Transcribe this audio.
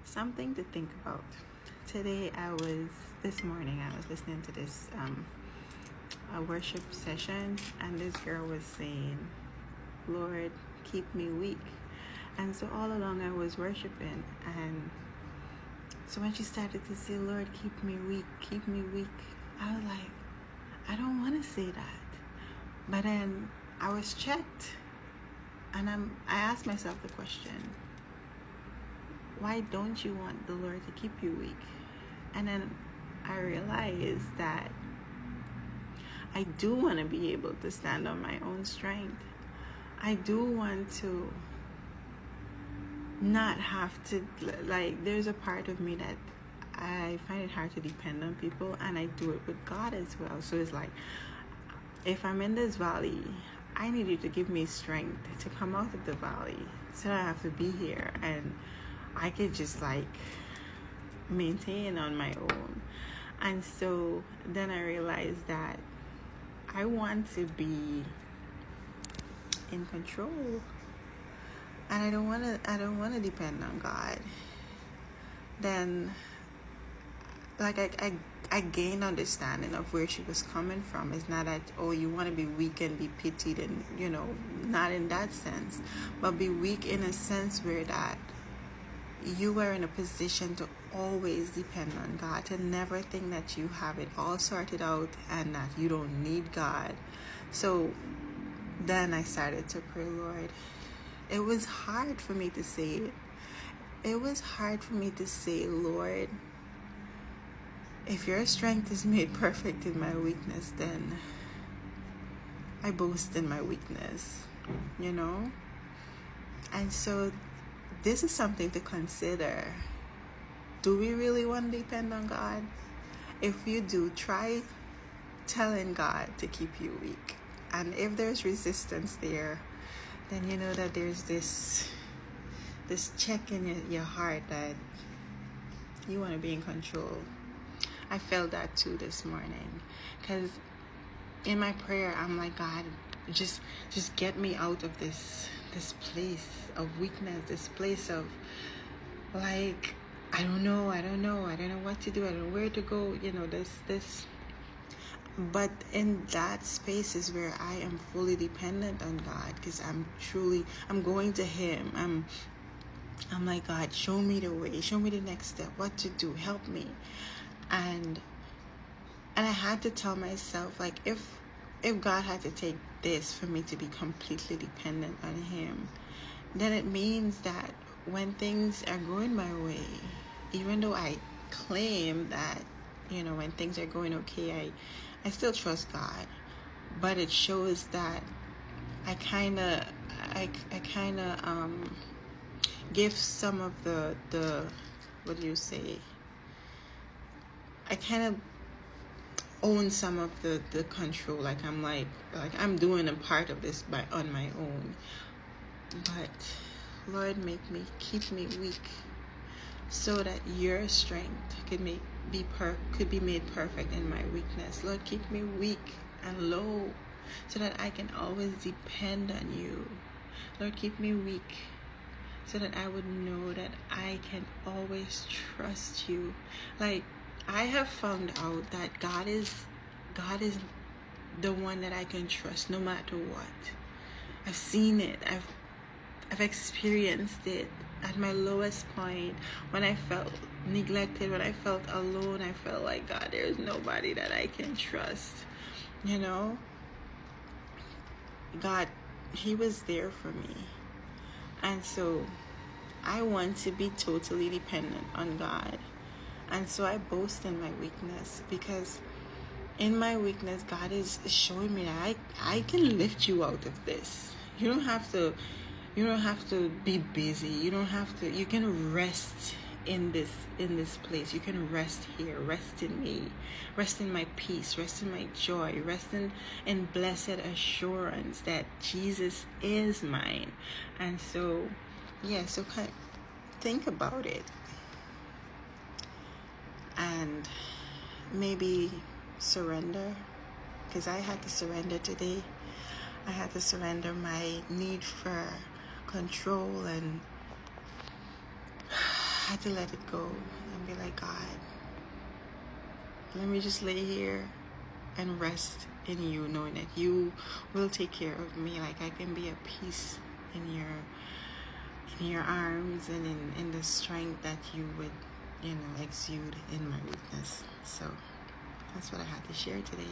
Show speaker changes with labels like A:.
A: Something to think about. This morning, I was listening to this a worship session, and this girl was saying, Lord, keep me weak. And so all along I was worshiping, and so when she started to say, Lord, keep me weak, I was like, I don't want to say that. But then I was checked, and I asked myself the question, why don't you want the Lord to keep you weak? And then I realized that I do want to be able to stand on my own strength. I do want to not have to, there's a part of me that I find it hard to depend on people, and I do it with God as well. So it's like, if I'm in this valley, I need you to give me strength to come out of the valley, so I have to be here and I could just maintain on my own. And so then I realized that I want to be in control, and I don't want to depend on God. Then I gained understanding of where she was coming from. It's not that, oh, you want to be weak and be pitied, and not in that sense, but be weak in a sense where that you are in a position to always depend on God, to never think that you have it all sorted out and that you don't need God. So then I started to pray, Lord. It was hard for me to say it. It was hard for me to say, Lord, if your strength is made perfect in my weakness, then I boast in my weakness, And so this is something to consider. Do we really want to depend on God? If you do, try telling God to keep you weak. And if there's resistance there, then you know that there's this check in your heart that you want to be in control. I felt that too this morning, because in my prayer I'm like, God, just get me out of this place of weakness, this place of I don't know what to do, I don't know where to go, this. But in that space is where I am fully dependent on God, because I'm going to Him. I'm like, God, show me the way, show me the next step, what to do, help me. And I had to tell myself, if God had to take this for me to be completely dependent on Him, then it means that when things are going my way, even though I claim that, when things are going okay, I still trust God, but it shows that I kind of give some of the what do you say? I kind of own some of the control. I'm doing a part of this on my own. But Lord, keep me weak, so that your strength could be made perfect in my weakness. Lord, keep me weak and low, so that I can always depend on you. Lord, keep me weak, so that I would know that I can always trust you. I have found out that God is the one that I can trust no matter what. I've seen it. I've experienced it at my lowest point, when I felt neglected, when I felt alone. I felt like, God, there's nobody that I can trust. God, He was there for me. And so I want to be totally dependent on God. And so I boast in my weakness, because in my weakness, God is showing me that I can lift you out of this. You don't have to be busy. You can rest in this place. You can rest here. Rest in me. Rest in my peace. Rest in my joy. Rest in blessed assurance that Jesus is mine. And so, think about it. And maybe surrender, because I had to surrender today. I had to surrender my need for control, and had to let it go and be like, God, let me just lay here and rest in you, knowing that you will take care of me. Like I can be at peace in your arms and in the strength that you would, exude in my weakness. So that's what I had to share today.